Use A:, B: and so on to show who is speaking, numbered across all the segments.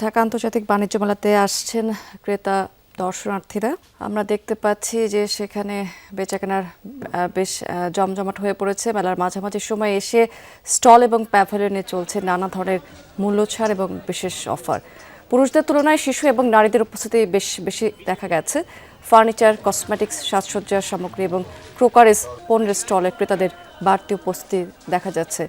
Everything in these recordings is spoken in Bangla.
A: ঢাকা আন্তর্জাতিক বাণিজ্য মেলাতে আসছেন ক্রেতা দর্শনার্থীরা। আমরা দেখতে পাচ্ছি যে সেখানে বেচাকেনার বেশ জমজমাট হয়ে পড়েছে। মেলার মাঝামাঝি সময় এসে স্টল এবং প্যাভিলিয়নে চলছে নানা ধরনের মূল্য ছাড় এবং বিশেষ অফার। পুরুষদের তুলনায় শিশু এবং নারীদের উপস্থিতি বেশ বেশি দেখা গেছে। ফার্নিচার, কসমেটিক্স, সাজসজ্জার সামগ্রী এবং ক্রোকারিজ পণ্যের স্টলে ক্রেতাদের বাড়তি উপস্থিতি দেখা যাচ্ছে।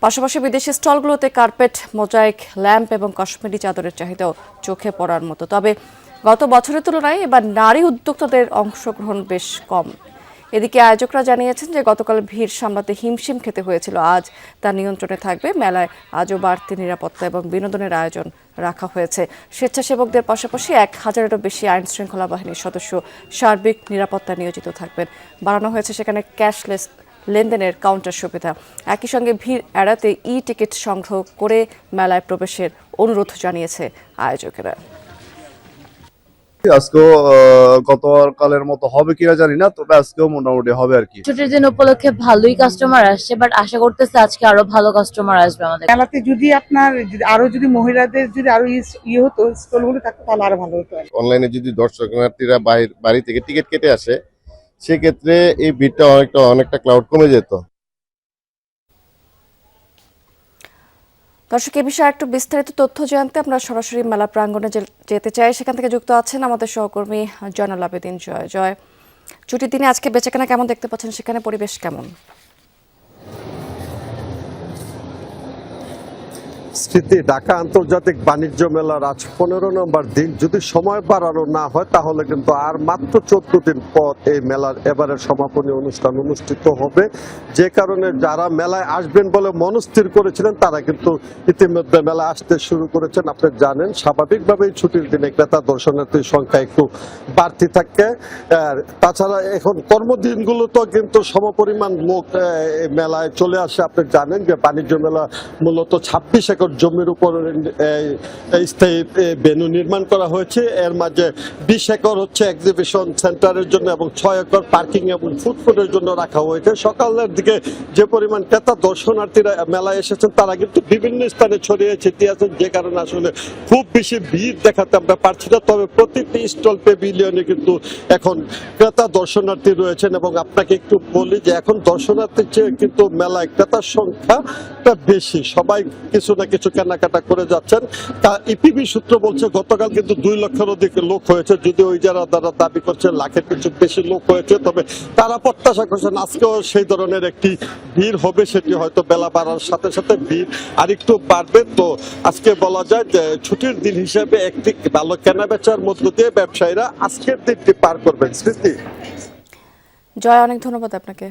A: পাশাপাশি বিদেশি স্টলগুলোতে কার্পেট, মোজাইক, ল্যাম্প এবং কাশ্মীরি চাদরের চাহিদাও চোখে পড়ার মতো। তবে গত বছরের তুলনায় এবার নারী উদ্যোক্তাদের অংশগ্রহণ বেশ কম। এদিকে আয়োজকরা জানিয়েছেন যে গতকাল ভিড় সামলাতে হিমশিম খেতে হয়েছিল, আজ তা নিয়ন্ত্রণে থাকবে। মেলায় আজও বাড়তি নিরাপত্তা এবং বিনোদনের আয়োজন রাখা হয়েছে। স্বেচ্ছাসেবকদের পাশাপাশি 1000-এরও বেশি আইন শৃঙ্খলা বাহিনীর সদস্য সার্বিক নিরাপত্তা নিয়োজিত থাকবেন। বাড়ানো হয়েছে সেখানে ক্যাশলেস লেনদেনের কাউন্টার সুবিধা। একই সঙ্গে ভিড় এড়াতে টিকিট সংগ্রহ করে মেলায় প্রবেশের অনুরোধ জানিয়েছে আয়োজকেরা।
B: আজকেও গতকালের মতো হবে কিনা জানি না, তবে আজকেও মোটামুটি হবে আর কি।
C: ছুটির দিন উপলক্ষে ভালোই কাস্টমার আসছে, বাট আশা করতেছি আজকে আরো ভালো কাস্টমার আসবে আমাদের
D: মেলাতে। যদি আপনার আরো যদি মহিলাদের যদি আরো ইয়ে হতো, স্টলগুলো থাকতো, তাহলে আরো ভালো হতো।
E: অনলাইনে যদি দর্শনার্থীরা বাড়ি থেকে টিকিট কেটে আসে, সেক্ষেত্রে এই ভিড়টা অনেকটা ক্রাউড কমে যেত।
A: দর্শক, এ বিষয়ে একটু বিস্তারিত তথ্য জানতে আমরা সরাসরি মেলা প্রাঙ্গণে যেতে চাই। সেখান থেকে যুক্ত আছেন আমাদের সহকর্মী জয়নাল আবেদিন। জয়, ছুটির দিনে আজকে বেচাকেনা কেমন দেখতে পাচ্ছেন? সেখানে পরিবেশ কেমন?
F: স্মৃতি, ঢাকা আন্তর্জাতিক বাণিজ্য মেলার আজ 15 নম্বর দিন। যদি সময় বাড়ানো না হয় তাহলে কিন্তু আর মাত্র 14 দিন পর এই মেলার এবারের সমাপনী অনুষ্ঠান অনুষ্ঠিত হবে। যে কারণে যারা মেলায় আসবেন বলে মনস্থির করেছিলেন তারা কিন্তু ইতিমধ্যে মেলা আসতে শুরু করেছেন। আপনি জানেন, স্বাভাবিকভাবেই ছুটির দিনে ক্রেতা দর্শনার্থীর সংখ্যা একটু বাড়তি থাকে। তাছাড়া এখন কর্মদিনগুলোতেও কিন্তু সমপরিমাণ লোক মেলায় চলে আসে। আপনি জানেন যে বাণিজ্য মেলা মূলত 26 একর জমির উপর স্থায়ী ভেন্যু নির্মাণ করা হয়েছে। এর মাঝে 20 একর হচ্ছে এক্সিবিশন সেন্টারের জন্য এবং 6 একর পার্কিং এবং ফুডের জন্য রাখা হয়েছে। সকালের দিকে যে পরিমাণ ক্রেতা দর্শনার্থীরা মেলায় এসেছেন তারা কিন্তু বিভিন্ন স্থানে ছড়িয়ে ছিটিয়ে আছেন, যে কারণে আসলে খুব বেশি ভিড় দেখাতে আমরা পারছি না। তবে প্রতিটি স্টল প্যাভিলিয়নে কিন্তু এখন ক্রেতা দর্শনার্থী রয়েছেন। এবং আপনাকে একটু বলি যে এখন দর্শনার্থীর চেয়ে কিন্তু মেলায় ক্রেতার সংখ্যাটা বেশি। সবাই কিছু না কিছু কেনাকাটা করে যাচ্ছেন। তা ইপিবি সূত্র বলছে গতকাল কিন্তু 2 লক্ষের অধিক লোক হয়েছে, যদি ওই যারা দাবি করছে লাখের কিছু বেশি লোক হয়েছে। তবে তারা প্রত্যাশা করছেন আজকেও সেই ধরনের একটি ভিড় হবে, সেটি হয়তো বেলা বাড়ার সাথে সাথে ভিড় আরেকটু বাড়বে। তো আজকে বলা যায় যে ছুটির দিন হিসেবে একটি ভালো কেনাবেচার মধ্য দিয়ে ব্যবসায়ীরা আজকের দিনটি পার করবেন। স্মৃতি,
A: জয়, অনেক ধন্যবাদ আপনাকে।